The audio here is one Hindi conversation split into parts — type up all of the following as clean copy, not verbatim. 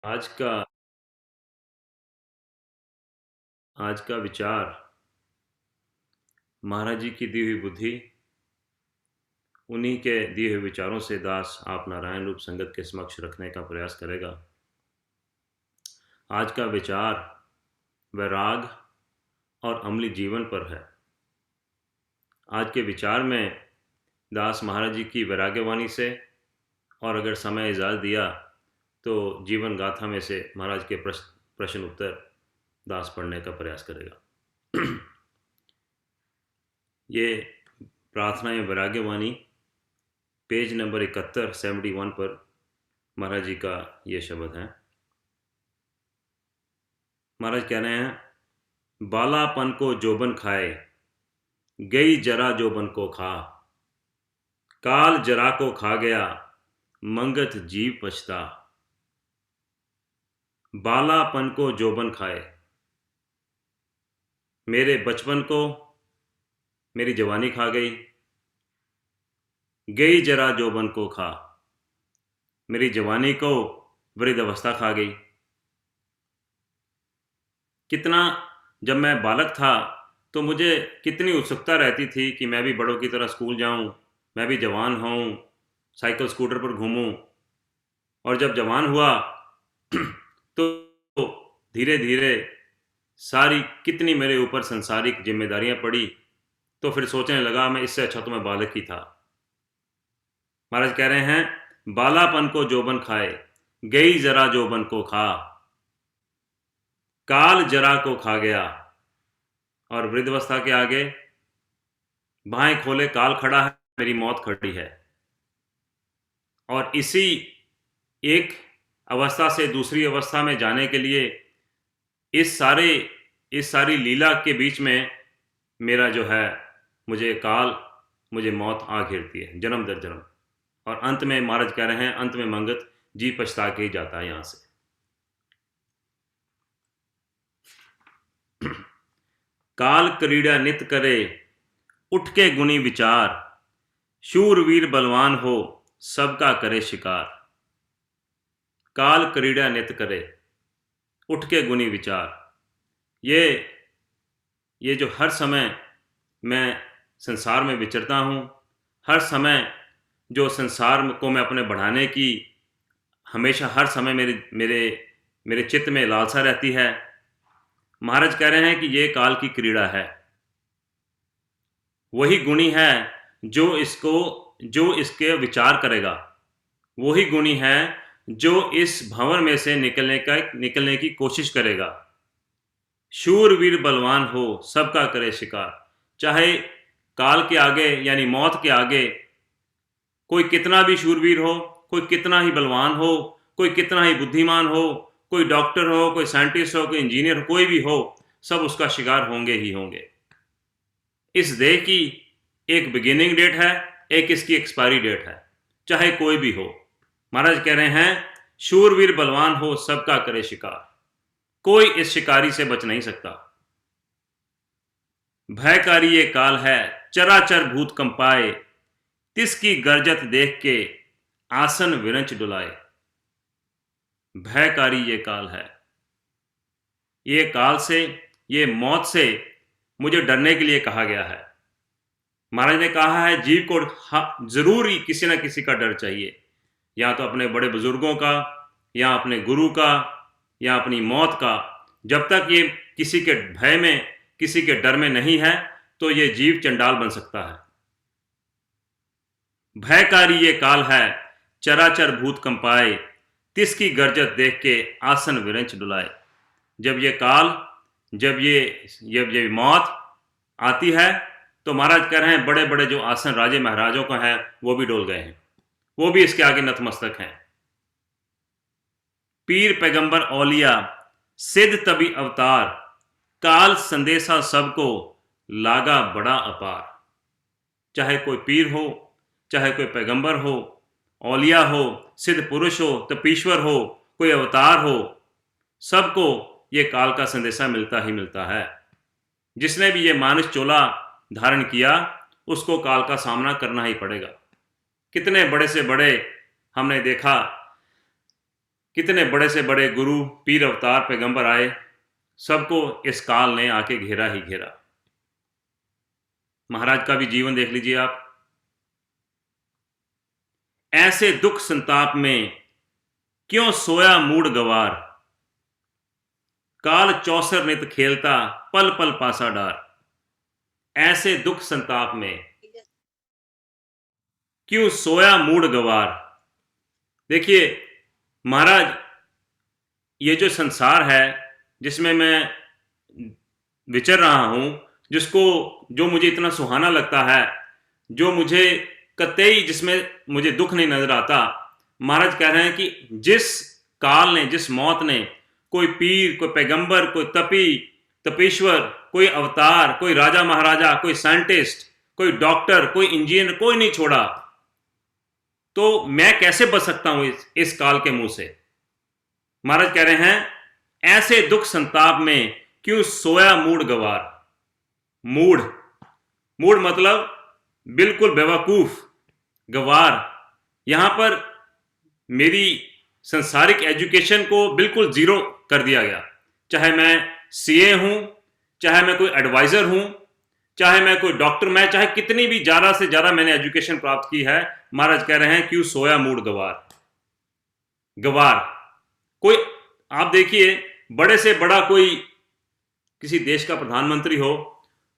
आज का आज का विचार महाराज जी की दी हुई बुद्धि, उन्हीं के दिए हुए विचारों से दास आप नारायण रूप संगत के समक्ष रखने का प्रयास करेगा। आज का विचार वैराग और अमली जीवन पर है। आज के विचार में दास महाराज जी की वैराग्यवाणी से, और अगर समय इजाज़त दिया तो जीवन गाथा में से महाराज के प्रश्न उत्तर दास पढ़ने का प्रयास करेगा। ये प्रार्थना या वैराग्यवाणी पेज नंबर 71 पर महाराज जी का ये शब्द है। महाराज कह रहे हैं, बालापन को जोबन खाए, गई जरा जोबन को खा, काल जरा को खा गया, मंगत जीव पछता। बालापन को जोबन खाए, मेरे बचपन को मेरी जवानी खा गई। गई जरा जोबन को खा, मेरी जवानी को वृद्ध अवस्था खा गई। कितना जब मैं बालक था तो मुझे कितनी उत्सुकता रहती थी कि मैं भी बड़ों की तरह स्कूल जाऊं, मैं भी जवान हूं, साइकिल स्कूटर पर घूमूं। और जब जवान हुआ तो धीरे धीरे सारी कितनी मेरे ऊपर संसारिक जिम्मेदारियां पड़ी, तो फिर सोचने लगा मैं इससे अच्छा तो मैं बालक ही था। महाराज कह रहे हैं, बालापन को जोबन खाए, गई जरा जोबन को खा, काल जरा को खा गया। और वृद्धावस्था के आगे बाहें खोले काल खड़ा है, मेरी मौत खड़ी है। और इसी एक अवस्था से दूसरी अवस्था में जाने के लिए इस सारी लीला के बीच में मेरा जो है, मुझे मौत आ घेरती है जन्म दर जन्म। और अंत में महाराज कह रहे हैं, अंत में मंगत जी पछता के ही जाता है यहां से। काल क्रीड़ा नित करे, उठ के गुनी विचार, शूरवीर बलवान हो, सबका करे शिकार। काल क्रीड़ा नित करे, उठ के गुनी विचार। ये जो हर समय मैं संसार में विचरता हूँ, हर समय जो संसार को मैं अपने बढ़ाने की हमेशा हर समय मेरे मेरे मेरे चित्त में लालसा रहती है। महाराज कह रहे हैं कि ये काल की क्रीड़ा है। वही गुणी है जो इसके विचार करेगा, वही गुणी है जो इस भंवर में से निकलने की कोशिश करेगा। शूरवीर बलवान हो, सबका करे शिकार। चाहे काल के आगे यानी मौत के आगे कोई कितना भी शूरवीर हो, कोई कितना ही बलवान हो, कोई कितना ही बुद्धिमान हो, कोई डॉक्टर हो, कोई साइंटिस्ट हो, कोई इंजीनियर हो, कोई भी हो, सब उसका शिकार होंगे ही होंगे। इस देह की एक बिगिनिंग डेट है, एक इसकी एक्सपायरी डेट है, चाहे कोई भी हो। महाराज कह रहे हैं, शूरवीर बलवान हो, सबका करे शिकार। कोई इस शिकारी से बच नहीं सकता। भयकारी ये काल है, चराचर भूत कंपाए, तिसकी गर्जत देख के आसन विरंच डुलाए। भयकारी ये काल है। ये काल से, ये मौत से मुझे डरने के लिए कहा गया है। महाराज ने कहा है, जीव को जरूर ही किसी न किसी का डर चाहिए, या तो अपने बड़े बुजुर्गों का, या अपने गुरु का, या अपनी मौत का। जब तक ये किसी के भय में, किसी के डर में नहीं है, तो ये जीव चंडाल बन सकता है। भयकारी ये काल है, चराचर भूत कंपाए, तिसकी गर्जत देख के आसन विरंच डुलाए। जब ये काल, जब ये मौत आती है, तो महाराज कह रहे हैं, बड़े बड़े जो आसन राजे महाराजों का है वो भी डोल गए हैं, वो भी इसके आगे नतमस्तक हैं। पीर पैगंबर औलिया सिद्ध तभी अवतार, काल संदेशा सबको लागा बड़ा अपार। चाहे कोई पीर हो, चाहे कोई पैगंबर हो, औलिया हो, सिद्ध पुरुष हो, तपीश्वर हो, कोई अवतार हो, सबको ये काल का संदेशा मिलता ही मिलता है। जिसने भी ये मानुष चोला धारण किया, उसको काल का सामना करना ही पड़ेगा। कितने बड़े से बड़े हमने देखा कितने बड़े से बड़े गुरु, पीर, अवतार, पैगंबर आए, सबको इस काल ने आके घेरा ही घेरा। महाराज का भी जीवन देख लीजिए आप। ऐसे दुख संताप में क्यों सोया मूड गवार, काल चौसर नित खेलता पल पल पासा डार। ऐसे दुख संताप में क्यों सोया मूड गवार। देखिए महाराज, ये जो संसार है जिसमें मैं विचर रहा हूं, जो मुझे इतना सुहाना लगता है, जो मुझे कतई जिसमें मुझे दुख नहीं नजर आता, महाराज कह रहे हैं कि जिस काल ने, जिस मौत ने कोई पीर, कोई पैगंबर, कोई तपीश्वर, कोई अवतार, कोई राजा महाराजा, कोई साइंटिस्ट, कोई डॉक्टर, कोई इंजीनियर, कोई नहीं छोड़ा, तो मैं कैसे बच सकता हूं इस काल के मुंह से। महाराज कह रहे हैं ऐसे दुख संताप में क्यों सोया मूड गवार। मूड मतलब बिल्कुल बेवकूफ, गवार। यहां पर मेरी संसारिक एजुकेशन को बिल्कुल जीरो कर दिया गया। चाहे मैं सीए हूं, चाहे मैं कोई एडवाइजर हूं, चाहे मैं कोई डॉक्टर, मैं चाहे कितनी भी ज़्यादा से ज़्यादा मैंने एजुकेशन प्राप्त की है, महाराज कह रहे हैं क्यों सोया मूड गवार। कोई आप देखिए, बड़े से बड़ा कोई किसी देश का प्रधानमंत्री हो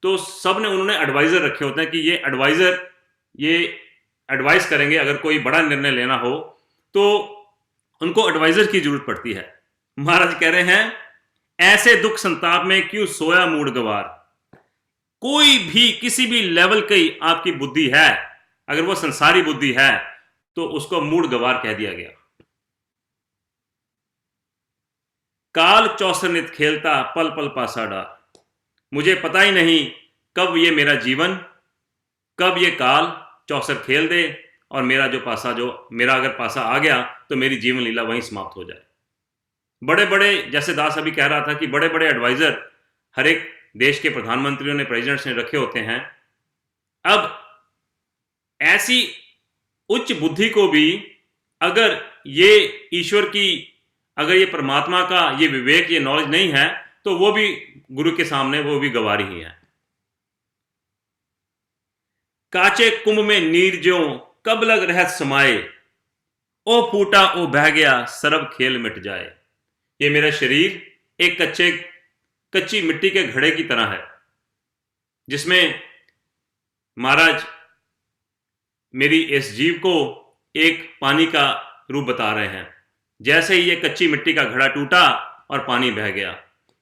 तो सब ने उन्होंने एडवाइजर रखे होते हैं कि ये एडवाइजर ये एडवाइस करेंगे। अगर कोई बड़ा निर्णय लेना हो तो उनको एडवाइजर की जरूरत पड़ती है। महाराज कह रहे हैं ऐसे दुख संताप में क्यों सोया मूड गवार। कोई भी किसी भी लेवल की आपकी बुद्धि है, अगर वो संसारी बुद्धि है तो उसको मूड गवार कह दिया गया। काल चौसर नित खेलता पल पल पासा डार। मुझे पता ही नहीं कब ये मेरा जीवन, कब ये काल चौसर खेल दे और मेरा अगर पासा आ गया तो मेरी जीवन लीला वहीं समाप्त हो जाए। बड़े बड़े, जैसे दास अभी कह रहा था कि बड़े बड़े एडवाइजर हर एक देश के प्रधानमंत्रियों ने, प्रेसिडेंट्स ने रखे होते हैं। अब ऐसी उच्च बुद्धि को भी अगर ये ईश्वर की, अगर ये परमात्मा का ये विवेक, ये नॉलेज नहीं है तो वो भी गुरु के सामने वो भी गवारी ही है। काचे कुंभ में नीर ज्यों कब लग रहत समाए, ओ फूटा ओ बह गया सरब खेल मिट जाए। ये मेरा शरीर एक कच्ची मिट्टी के घड़े की तरह है, जिसमें महाराज मेरी इस जीव को एक पानी का रूप बता रहे हैं। जैसे ही ये कच्ची मिट्टी का घड़ा टूटा और पानी बह गया,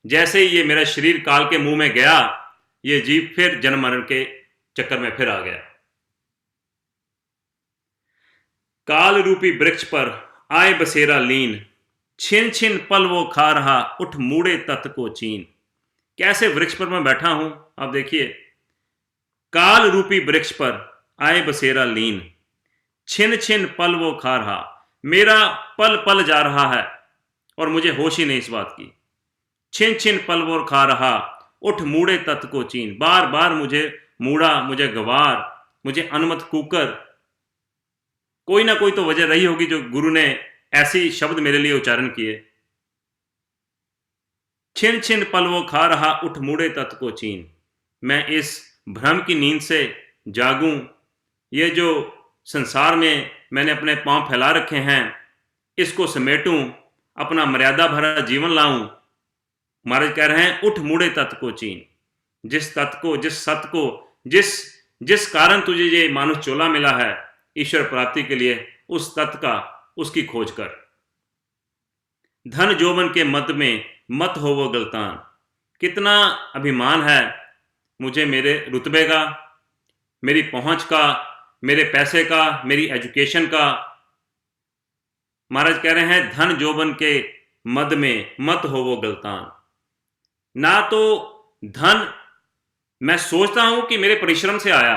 जैसे ही ये मेरा शरीर काल के मुंह में गया, ये जीव फिर जन्म मरण के चक्कर में फिर आ गया। काल रूपी वृक्ष पर आए बसेरा लीन, छिन छिन पल वो खा रहा उठ मूड़े तत् को चीन। कैसे वृक्ष पर मैं बैठा हूं, आप देखिए। काल रूपी वृक्ष पर आए बसेरा लीन, छिन छिन पल वो खा रहा। मेरा पल पल जा रहा है और मुझे होश ही नहीं इस बात की। छिन छिन पल वो खा रहा उठ मूड़े तत् को चीन। बार बार मुझे मूड़ा, मुझे गवार, मुझे अनुमत कुकर। कोई ना कोई तो वजह रही होगी जो गुरु ने ऐसी शब्द मेरे लिए उच्चारण किए। छिन छिन पल वो खा रहा उठ मूड़े तत् को चीन। मैं इस भ्रम की नींद से जागूं, ये जो संसार में मैंने अपने पांव फैला रखे हैं इसको समेटूं, अपना मर्यादा भरा जीवन लाऊं। महाराज कह रहे हैं उठ मूड़े तत् को चीन। जिस तत्व को, जिस सत्य को, जिस कारण तुझे ये मानुष चोला मिला है ईश्वर प्राप्ति के लिए, उस तत्व का, उसकी खोज कर। धन जोबन के मद में मत हो वो गलतान। कितना अभिमान है मुझे मेरे रुतबे का, मेरी पहुंच का, मेरे पैसे का, मेरी एजुकेशन का। महाराज कह रहे हैं धन जोबन के मद में मत हो वो गलतान। ना तो धन मैं सोचता हूं कि मेरे परिश्रम से आया,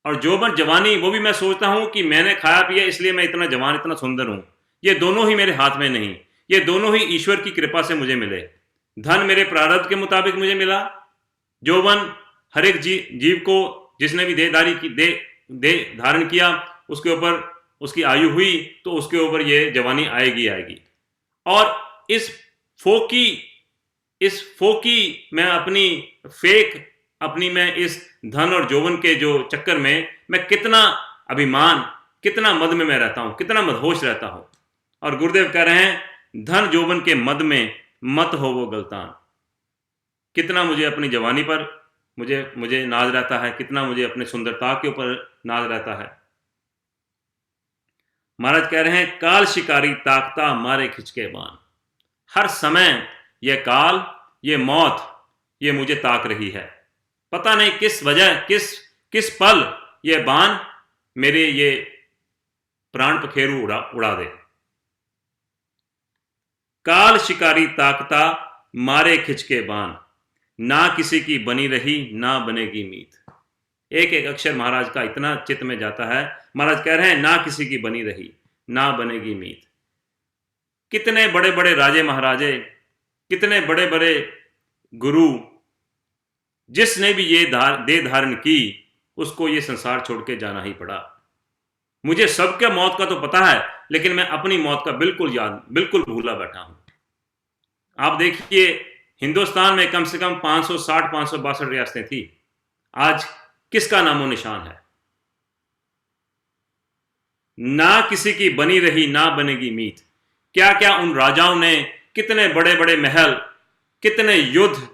और जोबन जवानी वो भी मैं सोचता हूं कि मैंने खाया पिया इसलिए मैं इतना जवान, इतना सुंदर हूं। ये दोनों ही मेरे हाथ में नहीं, ये दोनों ही ईश्वर की कृपा से मुझे मिले। धन मेरे प्रारब्ध के मुताबिक मुझे मिला, जोबन हर एक जीव को जिसने भी देह धारण किया उसके ऊपर उसकी आयु हुई तो उसके ऊपर ये जवानी आएगी आएगी। और इस फोकी मैं अपनी फेक अपनी मैं इस धन और जौवन के जो चक्कर में मैं कितना अभिमान, कितना मद में मैं रहता हूं, कितना मदहोश रहता हूं। और गुरुदेव कह रहे हैं धन जौवन के मद में मत हो वो गलतान। कितना मुझे अपनी जवानी पर मुझे मुझे नाज रहता है, कितना मुझे अपने सुंदरता के ऊपर नाज रहता है। महाराज कह रहे हैं काल शिकारी ताकता मारे खिंचके बाण। हर समय यह काल, ये मौत, ये मुझे ताक रही है। पता नहीं किस वजह, किस पल ये बाण मेरे ये प्राण पखेरु उड़ा दे। काल शिकारी ताकता मारे खिंचके बाण, ना किसी की बनी रही ना बनेगी मीत। एक एक अक्षर महाराज का इतना चित्त में जाता है। महाराज कह रहे हैं ना किसी की बनी रही ना बनेगी मीत। कितने बड़े बड़े राजे महाराजे, कितने बड़े बड़े गुरु, जिसने भी ये देह धारण की उसको ये संसार छोड़ के जाना ही पड़ा। मुझे सबके मौत का तो पता है, लेकिन मैं अपनी मौत का बिल्कुल भूला बैठा हूं। आप देखिए हिंदुस्तान में कम से कम 562 रियासतें थी, आज किसका नामो निशान है? ना किसी की बनी रही ना बनेगी मीत। क्या क्या उन राजाओं ने, कितने बड़े बड़े महल, कितने युद्ध,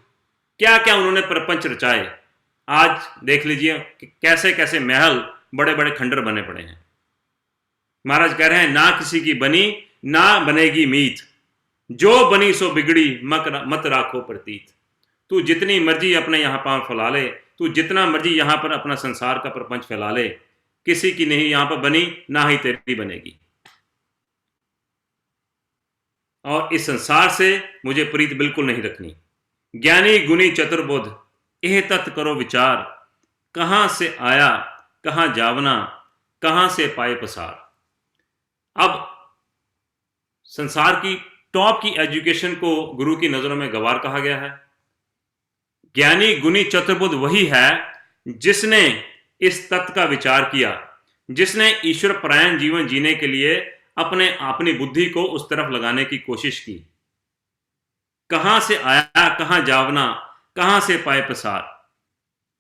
क्या क्या उन्होंने प्रपंच रचाए। आज देख लीजिए कैसे कैसे महल, बड़े बड़े खंडर बने पड़े हैं। महाराज कह रहे हैं ना किसी की बनी ना बनेगी मीत, जो बनी सो बिगड़ी मत राखो प्रतीत। तू जितनी मर्जी अपने यहां पांव फैला ले, तू जितना मर्जी यहां पर अपना संसार का प्रपंच फैला ले, किसी की नहीं यहां पर बनी, ना ही तेरी बनेगी। और इस संसार से मुझे प्रीत बिल्कुल नहीं रखनी। ज्ञानी गुणी चतुर्बुद्ध एह तत् करो विचार, कहां से आया कहां जावना, कहां से पाए पसार। अब संसार की टॉप की एजुकेशन को गुरु की नजरों में गवार कहा गया है। ज्ञानी गुणी चतुर्बुद्ध वही है जिसने इस तत्व का विचार किया, जिसने ईश्वर परायण जीवन जीने के लिए अपनी बुद्धि को उस तरफ लगाने की कोशिश की। कहां से आया कहां जावना, कहां से पाए पसार।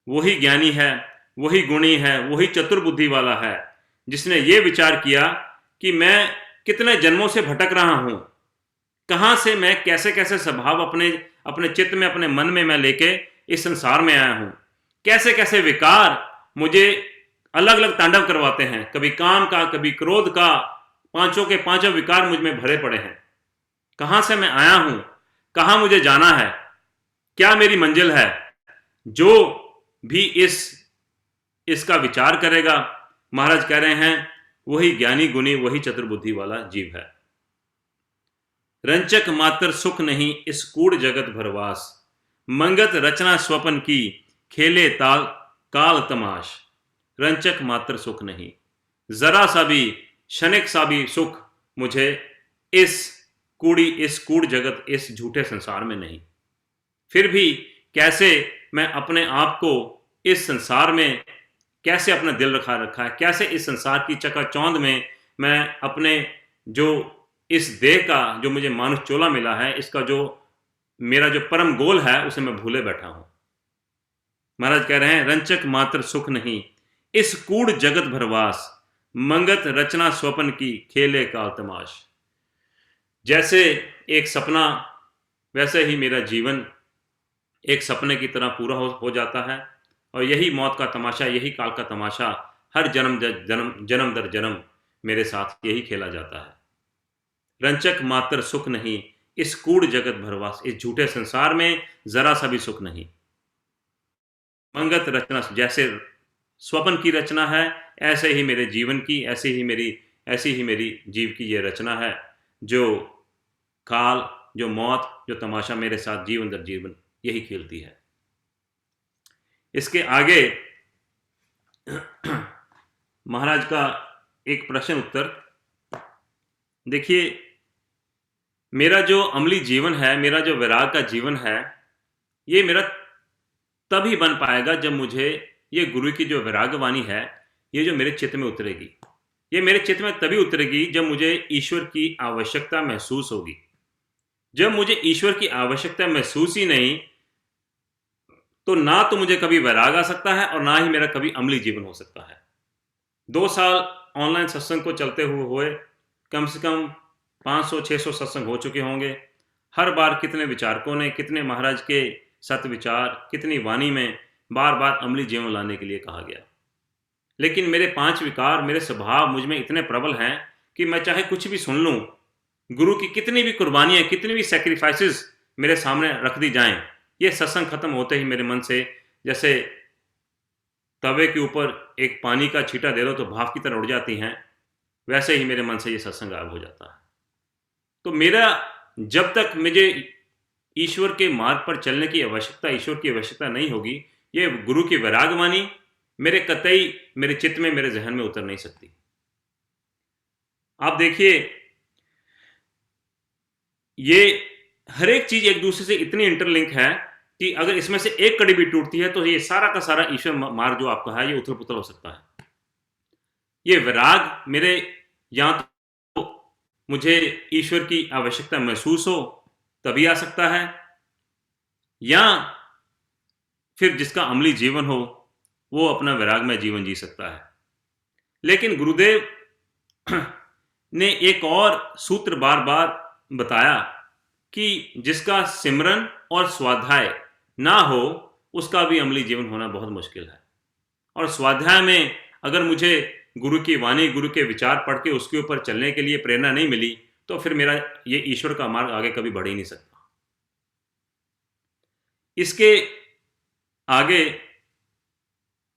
वही ज्ञानी है, वही गुणी है, वही चतुर्बुद्धि वाला है जिसने ये विचार किया कि मैं कितने जन्मों से भटक रहा हूं, कहां से मैं कैसे कैसे स्वभाव अपने चित्त में, अपने मन में मैं लेके इस संसार में आया हूं। कैसे कैसे विकार मुझे अलग अलग तांडव करवाते हैं, कभी काम का, कभी क्रोध का, पांचों के पांचों विकार मुझ में भरे पड़े हैं। कहां से मैं आया हूं, कहां मुझे जाना है, क्या मेरी मंजिल है। जो भी इसका विचार करेगा, महाराज कह रहे हैं वही ज्ञानी गुणी, वही चतुर्बुद्धि वाला जीव है। रंचक मात्र सुख नहीं इस कूड़ जगत भरवास, मंगत रचना स्वपन की खेले ताल काल तमाश। रंचक मात्र सुख नहीं, जरा सा भी क्षणिक सा भी सुख मुझे इस कूड़ जगत, इस झूठे संसार में नहीं। फिर भी कैसे मैं अपने आप को इस संसार में, कैसे अपना दिल रखा है, कैसे इस संसार की चकाचौंध में मैं अपने जो इस देह का जो मुझे मानुष चोला मिला है, इसका जो मेरा जो परम गोल है उसे मैं भूले बैठा हूं। महाराज कह रहे हैं रंचक मात्र सुख नहीं इस कूड़ जगत भरवास, मंगत रचना स्वपन की खेले काल तमाश। जैसे एक सपना, वैसे ही मेरा जीवन एक सपने की तरह पूरा हो जाता है। और यही मौत का तमाशा, यही काल का तमाशा हर जन्म दर जन्म मेरे साथ यही खेला जाता है। रंचक मात्र सुख नहीं इस कूड़ जगत भरवास, इस झूठे संसार में जरा सा भी सुख नहीं। मंगत रचना, जैसे स्वप्न की रचना है ऐसे ही मेरे जीवन की, ऐसी ही मेरी जीव की ये रचना है। जो काल, जो मौत, जो तमाशा मेरे साथ जीवन दर जीवन यही खेलती है। इसके आगे महाराज का एक प्रश्न उत्तर देखिए। मेरा जो अमली जीवन है, मेरा जो वैराग का जीवन है, ये मेरा तभी बन पाएगा जब मुझे ये गुरु की जो वैराग्यवाणी है, ये जो मेरे चित्त में उतरेगी। ये मेरे चित्त में तभी उतरेगी जब मुझे ईश्वर की आवश्यकता महसूस होगी। जब मुझे ईश्वर की आवश्यकता महसूस ही नहीं, तो ना तो मुझे कभी वैराग आ सकता है और ना ही मेरा कभी अमली जीवन हो सकता है। 2 साल ऑनलाइन सत्संग को चलते हुए कम से कम 500-600 सत्संग हो चुके होंगे। हर बार कितने विचारकों ने, कितने महाराज के सत्विचार, कितनी वाणी में बार-बार अमली जीवन लाने के लिए कहा गया। लेकिन मेरे 5 विकार, मेरे स्वभाव मुझ में इतने प्रबल हैं कि मैं चाहे कुछ भी सुन लूँ, गुरु की कितनी भी कुर्बानियाँ, कितनी भी सैक्रिफाइसेस मेरे सामने रख दी जाएँ, ये सत्संग खत्म होते ही मेरे मन से जैसे तवे के ऊपर एक पानी का छींटा दे दो तो भाप की तरह उड़ जाती हैं, वैसे ही मेरे मन से ये सत्संग गायब हो जाता है। तो मेरा जब तक मुझे ईश्वर के मार्ग पर चलने की आवश्यकता, ईश्वर की आवश्यकता नहीं होगी, ये गुरु की वैरागवाणी मेरे कतई मेरे चित्त में, मेरे ज़हन में उतर नहीं सकती। आप देखिए, ये हर एक चीज़ एक दूसरे से इतनी इंटरलिंक है कि अगर इसमें से एक कड़ी भी टूटती है तो ये सारा का सारा ईश्वर मार्ग जो आपका है ये उथल-पुथल हो सकता है। ये वैराग मेरे या तो मुझे ईश्वर की आवश्यकता महसूस हो तभी आ सकता है, या फिर जिसका अमली जीवन हो वो अपना वैरागमय जीवन जी सकता है। लेकिन गुरुदेव ने एक और सूत्र बार-बार बताया कि जिसका सिमरन और स्वाध्याय ना हो उसका भी अमली जीवन होना बहुत मुश्किल है। और स्वाध्याय में अगर मुझे गुरु की वाणी, गुरु के विचार पढ़ के उसके ऊपर चलने के लिए प्रेरणा नहीं मिली तो फिर मेरा ये ईश्वर का मार्ग आगे कभी बढ़ ही नहीं सकता। इसके आगे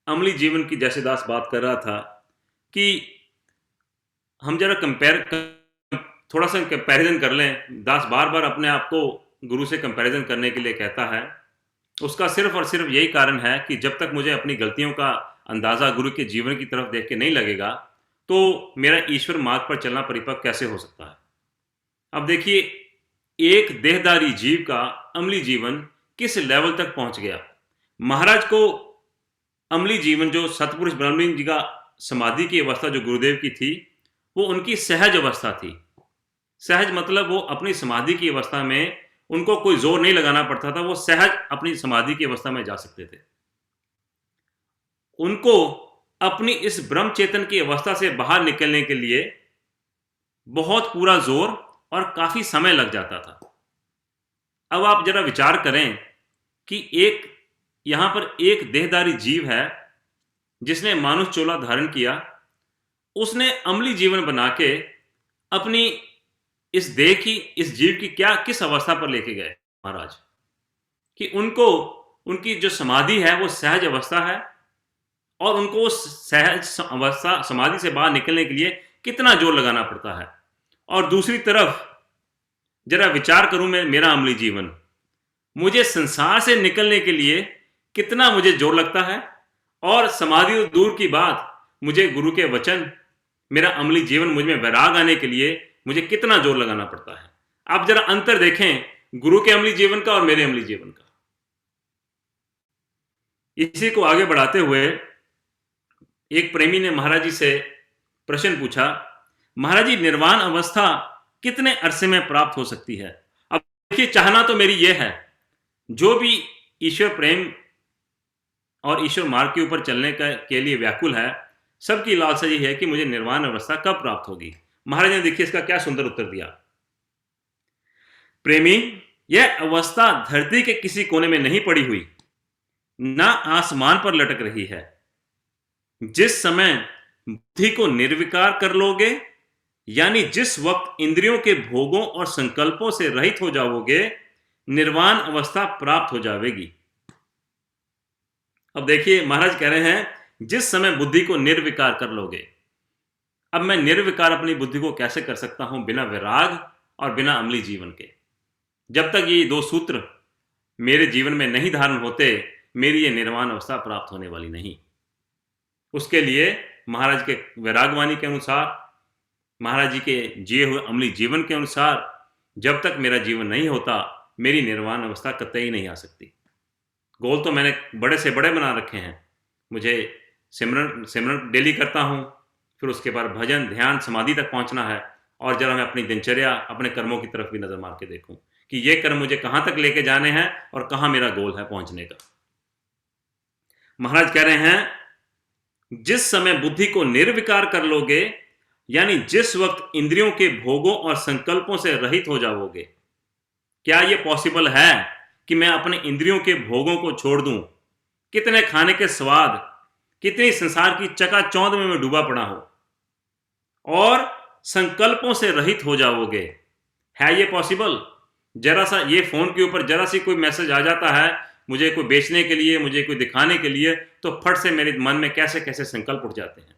अमली जीवन की जैसे दास बात कर रहा था कि हम जरा थोड़ा सा कंपैरिजन कर लें। दास बार-बार अपने आप को गुरु से कंपैरिजन करने के लिए कहता है। उसका सिर्फ और सिर्फ यही कारण है कि जब तक मुझे अपनी गलतियों का अंदाज़ा गुरु के जीवन की तरफ देख के नहीं लगेगा, तो मेरा ईश्वर मार्ग पर चलना परिपक्व कैसे हो सकता है। अब देखिए, एक देहधारी जीव का अमली जीवन किस लेवल तक पहुंच गया। महाराज को अमली जीवन जो सतपुरुष ब्रह्मलीन जी का समाधि की अवस्था जो गुरुदेव की थी, वो उनकी सहज अवस्था थी। सहज मतलब वो अपनी समाधि की अवस्था में उनको कोई जोर नहीं लगाना पड़ता था, वो सहज अपनी समाधि की अवस्था में जा सकते थे। उनको अपनी इस ब्रह्म चेतन की अवस्था से बाहर निकलने के लिए बहुत पूरा जोर और काफी समय लग जाता था। अब आप जरा विचार करें कि यहां पर एक देहधारी जीव है जिसने मानुष चोला धारण किया, उसने अमली जीवन बना के अपनी इस देह की, इस जीव की किस अवस्था पर लेके गए महाराज कि उनकी जो समाधि है वो सहज अवस्था है, और उनको उस सहज अवस्था समाधि से बाहर निकलने के लिए कितना जोर लगाना पड़ता है। और दूसरी तरफ जरा विचार करूं मैं, मेरा अमली जीवन, मुझे संसार से निकलने के लिए कितना मुझे जोर लगता है, और समाधि दूर की बात, मुझे गुरु के वचन, मेरा अमली जीवन, मुझ में वैराग आने के लिए मुझे कितना जोर लगाना पड़ता है। आप जरा अंतर देखें गुरु के अमली जीवन का और मेरे अमली जीवन का। इसी को आगे बढ़ाते हुए एक प्रेमी ने महाराज जी से प्रश्न पूछा, महाराज जी, निर्वाण अवस्था कितने अरसे में प्राप्त हो सकती है। अब देखिए, चाहना तो मेरी यह है, जो भी ईश्वर प्रेम और ईश्वर मार्ग के ऊपर चलने के लिए व्याकुल है, सबकी लालसा यही है कि मुझे निर्वाण अवस्था कब प्राप्त होगी। महाराज ने देखिए इसका क्या सुंदर उत्तर दिया, प्रेमी, यह अवस्था धरती के किसी कोने में नहीं पड़ी हुई, ना आसमान पर लटक रही है। जिस समय बुद्धि को निर्विकार कर लोगे, यानी जिस वक्त इंद्रियों के भोगों और संकल्पों से रहित हो जाओगे, निर्वाण अवस्था प्राप्त हो जाएगी। अब देखिए, महाराज कह रहे हैं जिस समय बुद्धि को निर्विकार कर लोगे। अब मैं निर्विकार अपनी बुद्धि को कैसे कर सकता हूं बिना विराग और बिना अमली जीवन के। जब तक ये 2 सूत्र मेरे जीवन में नहीं धारण होते, मेरी ये निर्वाण अवस्था प्राप्त होने वाली नहीं। उसके लिए महाराज के वैरागवाणी के अनुसार, महाराज जी के जिए हुए अमली जीवन के अनुसार, जब तक मेरा जीवन नहीं होता, मेरी निर्वाण अवस्था कतई नहीं आ सकती। गोल तो मैंने बड़े से बड़े बना रखे हैं। मुझे सिमरन डेली करता हूँ, फिर उसके बाद भजन, ध्यान, समाधि तक पहुंचना है। और जरा मैं अपनी दिनचर्या, अपने कर्मों की तरफ भी नजर मार के देखूं कि ये कर्म मुझे कहां तक लेके जाने हैं और कहां मेरा गोल है पहुंचने का। महाराज कह रहे हैं, जिस समय बुद्धि को निर्विकार कर लोगे, यानी जिस वक्त इंद्रियों के भोगों और संकल्पों से रहित हो जाओगे। क्या यह पॉसिबल है कि मैं अपने इंद्रियों के भोगों को छोड़ दूं? कितने खाने के स्वाद, कितनी संसार की चकाचौंध में मैं डूबा पड़ा हूं और संकल्पों से रहित हो जाओगे। है ये पॉसिबल? जरा सा ये फोन के ऊपर जरा सी कोई मैसेज आ जाता है, मुझे कोई बेचने के लिए, मुझे कोई दिखाने के लिए, तो फट से मेरे मन में कैसे कैसे संकल्प उठ जाते हैं।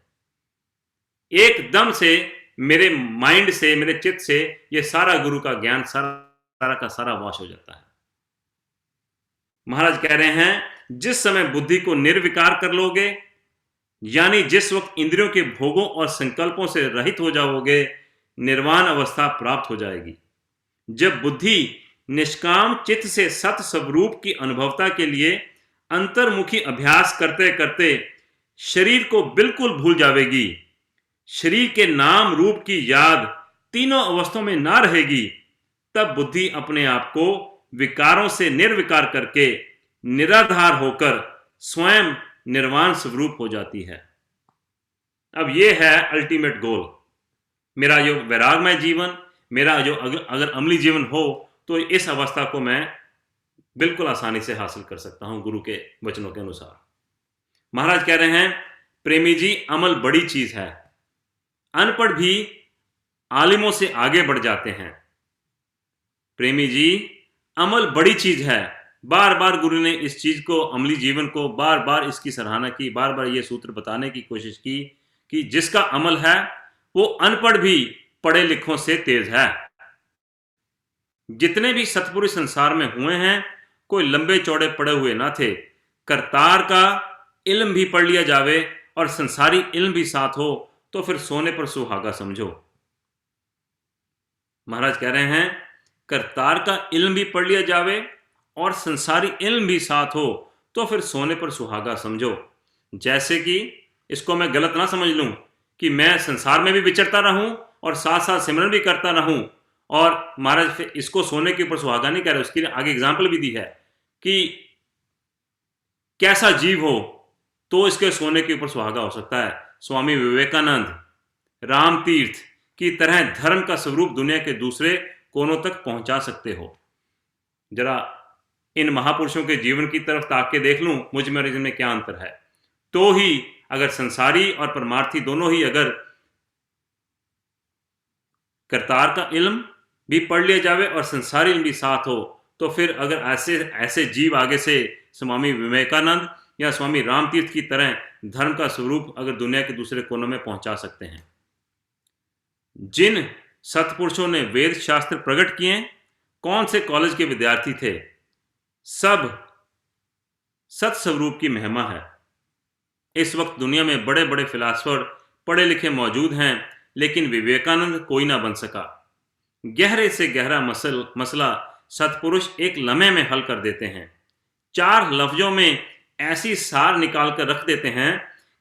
एकदम से मेरे माइंड से, मेरे चित्त से ये सारा गुरु का ज्ञान सारा का सारा वॉश हो जाता है। महाराज कह रहे हैं, जिस समय बुद्धि को निर्विकार कर लोगे, यानी जिस वक्त इंद्रियों के भोगों और संकल्पों से रहित हो जाओगे, निर्वाण अवस्था प्राप्त हो जाएगी। जब बुद्धि निष्काम चित्त से सत स्वरूप की अनुभवता के लिए अंतर्मुखी अभ्यास करते करते शरीर को बिल्कुल भूल जाएगी, शरीर के नाम रूप की याद तीनों अवस्थाओं में ना रहेगी, तब बुद्धि अपने आप को विकारों से निर्विकार करके निराधार होकर स्वयं निर्वाण स्वरूप हो जाती है। अब यह है अल्टीमेट गोल। मेरा जो वैरागमय जीवन, मेरा जो अगर अमली जीवन हो, तो इस अवस्था को मैं बिल्कुल आसानी से हासिल कर सकता हूं गुरु के वचनों के अनुसार। महाराज कह रहे हैं, प्रेमी जी, अमल बड़ी चीज है। अनपढ़ भी आलिमों से आगे बढ़ जाते हैं। प्रेमी जी, अमल बड़ी चीज है। बार बार गुरु ने इस चीज को, अमली जीवन को, बार बार इसकी सराहना की, बार बार ये सूत्र बताने की कोशिश की कि जिसका अमल है वो अनपढ़ भी पढ़े लिखों से तेज है। जितने भी सतपुरुष संसार में हुए हैं, कोई लंबे चौड़े पढ़े हुए ना थे। करतार का इल्म भी पढ़ लिया जावे और संसारी इल्म भी साथ हो, तो फिर सोने पर सुहागा समझो। महाराज कह रहे हैं, करतार का इल्म भी पढ़ लिया जावे और संसारी इल्म भी साथ हो, तो फिर सोने पर सुहागा समझो। जैसे कि इसको मैं गलत ना समझ लूं कि मैं संसार में भी विचरता रहूं और साथ साथ सिमरन भी करता रहूं, और महाराज फिर इसको सोने के ऊपर सुहागा नहीं कह रहे। उसकी आगे एग्जाम्पल भी दी है कि कैसा जीव हो तो इसके सोने के ऊपर सुहागा हो सकता है। स्वामी विवेकानंद, राम तीर्थ की तरह धर्म का स्वरूप दुनिया के दूसरे कोनों तक पहुंचा सकते हो। जरा इन महापुरुषों के जीवन की तरफ ताक के देख लूं, मुझ में और इनमें क्या अंतर है। तो ही अगर संसारी और परमार्थी दोनों ही अगर करतार का इल्म भी पढ़ लिया जावे और संसारी इल्म भी साथ हो, तो फिर अगर ऐसे जीव आगे से स्वामी विवेकानंद या स्वामी राम तीर्थ की तरह धर्म का स्वरूप अगर दुनिया के दूसरे कोनों में पहुंचा सकते हैं। जिन सत्पुरुषों ने वेद शास्त्र प्रकट किए, कौन से कॉलेज के विद्यार्थी थे, सब सत्स्वरूप की महिमा है। इस वक्त दुनिया में बड़े बड़े फिलासफर पढ़े लिखे मौजूद हैं, लेकिन विवेकानंद कोई ना बन सका। गहरे से गहरा मसला सत्पुरुष एक लम्हे में हल कर देते हैं। 4 लफ्जों में ऐसी सार निकाल कर रख देते हैं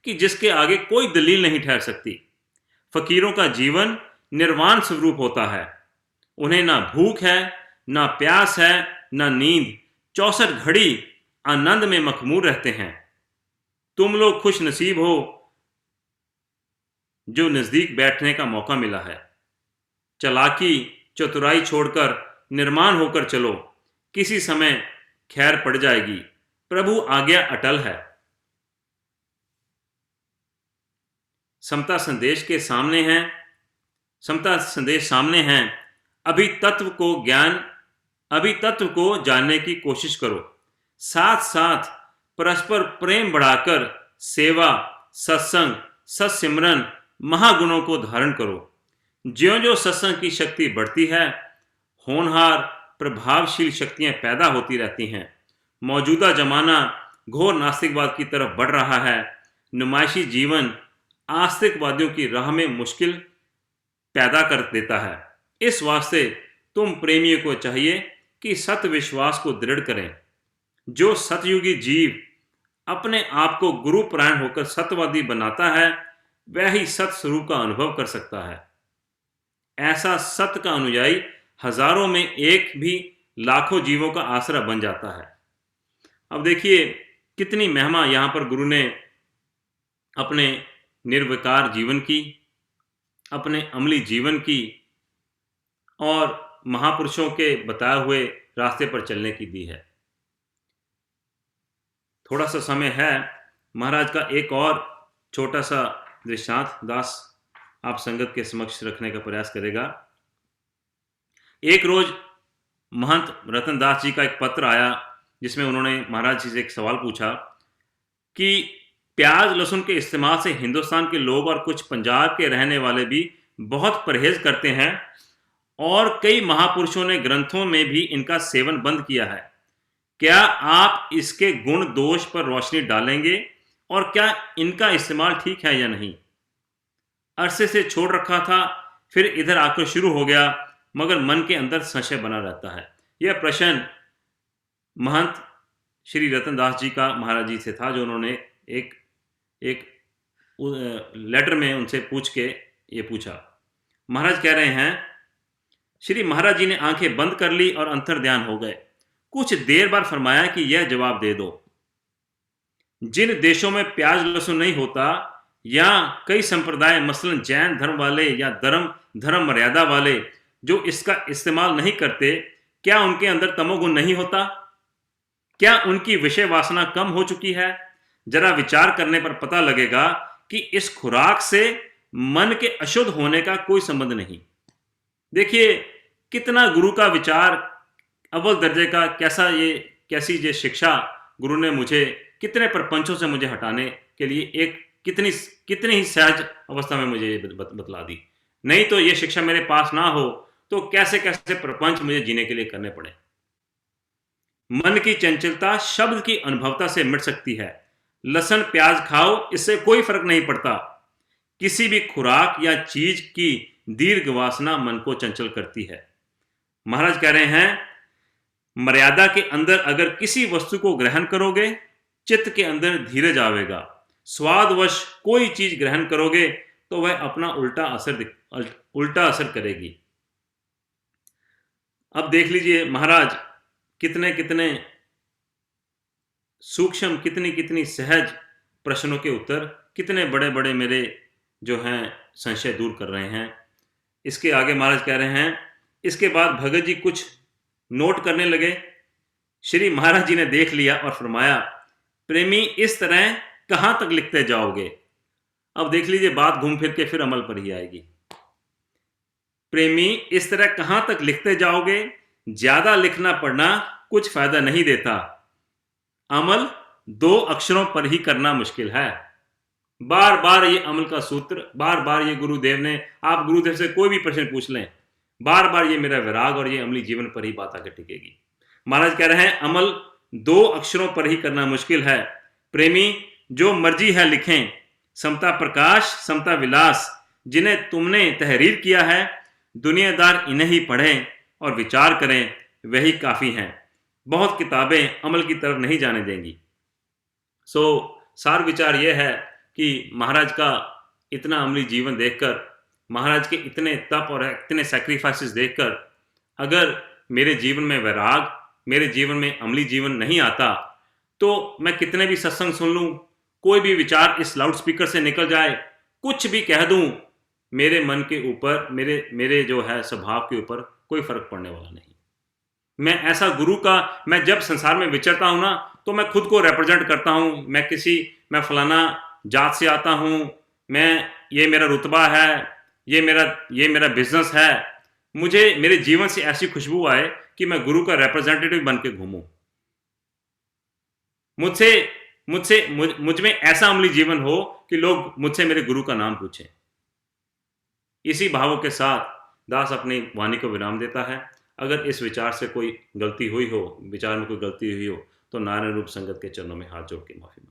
कि जिसके आगे कोई दलील नहीं ठहर सकती। फकीरों का जीवन निर्वाण स्वरूप होता है। उन्हें ना भूख है, ना प्यास है, ना नींद। 64 घड़ी आनंद में मखमूर रहते हैं। तुम लोग खुश नसीब हो जो नजदीक बैठने का मौका मिला है। चालाकी चतुराई छोड़कर निर्माण होकर चलो, किसी समय खैर पड़ जाएगी। प्रभु आज्ञा अटल है। समता संदेश के सामने है, समता संदेश सामने है। अभी तत्व को जानने की कोशिश करो। साथ साथ परस्पर प्रेम बढ़ाकर सेवा, सत्संग, सत्सिमरन महागुणों को धारण करो। ज्यों ज्यों सत्संग की शक्ति बढ़ती है, होनहार प्रभावशील शक्तियां पैदा होती रहती हैं। मौजूदा जमाना घोर नास्तिकवाद की तरफ बढ़ रहा है। नुमाइशी जीवन आस्तिकवादियों की राह में मुश्किल पैदा कर देता है। इस वास्ते तुम प्रेमियों को चाहिए कि सत्य विश्वास को दृढ़ करें। जो सतयुगी जीव अपने आप को गुरु परायण होकर सत्यवादी बनाता है, वह ही सत स्वरूप का अनुभव कर सकता है। ऐसा सत्य का अनुयायी हजारों में एक भी लाखों जीवों का आसरा बन जाता है। अब देखिए कितनी महिमा यहाँ पर गुरु ने अपने निर्विकार जीवन की, अपने अमली जीवन की और महापुरुषों के बताए हुए रास्ते पर चलने की दी है। थोड़ा सा समय है, महाराज का एक और छोटा सा दृष्टांत दास आप संगत के समक्ष रखने का प्रयास करेगा। एक रोज महंत रतनदास जी का एक पत्र आया जिसमें उन्होंने महाराज जी से एक सवाल पूछा कि प्याज लहसुन के इस्तेमाल से हिंदुस्तान के लोग और कुछ पंजाब के रहने वाले भी बहुत परहेज करते हैं और कई महापुरुषों ने ग्रंथों में भी इनका सेवन बंद किया है। क्या आप इसके गुण दोष पर रोशनी डालेंगे और क्या इनका इस्तेमाल ठीक है या नहीं? अरसे से छोड़ रखा था, फिर इधर आकर शुरू हो गया, मगर मन के अंदर संशय बना रहता है। यह प्रश्न महंत श्री रतनदास जी का महाराज जी से था, जो उन्होंने एक लेटर में उनसे पूछ के ये पूछा। महाराज कह रहे हैं, श्री महाराज जी ने आंखें बंद कर ली और अंतर ध्यान हो गए। कुछ देर बाद फरमाया कि यह जवाब दे दो। जिन देशों में प्याज लहसुन नहीं होता या कई संप्रदाय मसलन जैन धर्म वाले या धर्म मर्यादा वाले जो इसका इस्तेमाल नहीं करते, क्या उनके अंदर तमोगुण नहीं होता? क्या उनकी विषय वासना कम हो चुकी है? जरा विचार करने पर पता लगेगा कि इस खुराक से मन के अशुद्ध होने का कोई संबंध नहीं। देखिए कितना गुरु का विचार अव्वल दर्जे का, कैसी ये शिक्षा गुरु ने मुझे कितने प्रपंचों से मुझे हटाने के लिए एक कितनी ही सहज अवस्था में मुझे बतला दी। नहीं तो ये शिक्षा मेरे पास ना हो तो कैसे कैसे प्रपंच मुझे जीने के लिए करने पड़े। मन की चंचलता शब्द की अनुभवता से मिट सकती है। लहसुन प्याज खाओ, इससे कोई फर्क नहीं पड़ता। किसी भी खुराक या चीज की दीर्घ वासना मन को चंचल करती है। महाराज कह रहे हैं, मर्यादा के अंदर अगर किसी वस्तु को ग्रहण करोगे, चित्त के अंदर धीरज आवेगा। स्वादवश कोई चीज ग्रहण करोगे तो वह अपना उल्टा असर करेगी। अब देख लीजिए महाराज कितने कितने सूक्ष्म, कितनी सहज प्रश्नों के उत्तर, कितने बड़े बड़े मेरे जो हैं संशय दूर कर रहे हैं। इसके आगे महाराज कह रहे हैं, इसके बाद भगत जी कुछ नोट करने लगे। श्री महाराज जी ने देख लिया और फरमाया, प्रेमी इस तरह कहां तक लिखते जाओगे? अब देख लीजिए बात घूम फिर के फिर अमल पर ही आएगी। प्रेमी इस तरह कहां तक लिखते जाओगे? ज्यादा लिखना पढ़ना कुछ फायदा नहीं देता। अमल 2 अक्षरों पर ही करना मुश्किल है। बार बार ये अमल का सूत्र, बार बार ये गुरुदेव ने, आप गुरुदेव से कोई भी प्रश्न पूछ लें, बार बार ये मेरा विराग और ये अमली जीवन पर ही बात आकर टिकेगी। महाराज कह रहे हैं, अमल 2 अक्षरों पर ही करना मुश्किल है। प्रेमी जो मर्जी है लिखें, समता प्रकाश समता विलास जिन्हें तुमने तहरीर किया है, दुनियादार इन्हें ही पढ़ें और विचार करें, वही काफ़ी हैं। बहुत किताबें अमल की तरफ नहीं जाने देंगी। सार विचार यह है कि महाराज का इतना अमली जीवन देखकर, महाराज के इतने तप और इतने सैक्रिफाइसेस देखकर, अगर मेरे जीवन में वैराग, मेरे जीवन में अमली जीवन नहीं आता, तो मैं कितने भी सत्संग सुन लूँ, कोई भी विचार इस लाउड स्पीकर से निकल जाए, कुछ भी कह दूँ, मेरे मन के ऊपर, मेरे जो है स्वभाव के ऊपर कोई फर्क पड़ने वाला नहीं। मैं ऐसा गुरु का, मैं जब संसार में विचरता हूँ ना, तो मैं खुद को रिप्रेजेंट करता हूँ। मैं फलाना जात से आता हूँ, ये मेरा रुतबा है, ये मेरा बिजनेस है। मुझे मेरे जीवन से ऐसी खुशबू आए कि मैं गुरु का रिप्रेजेंटेटिव बन के घूमूं। मुझ में ऐसा अमली जीवन हो कि लोग मुझसे मेरे गुरु का नाम पूछें। इसी भावों के साथ दास अपनी वाणी को विराम देता है। अगर इस विचार से कोई गलती हुई हो, विचार में कोई गलती हुई हो, तो नारायण रूप संगत के चरणों में हाथ जोड़ के माफी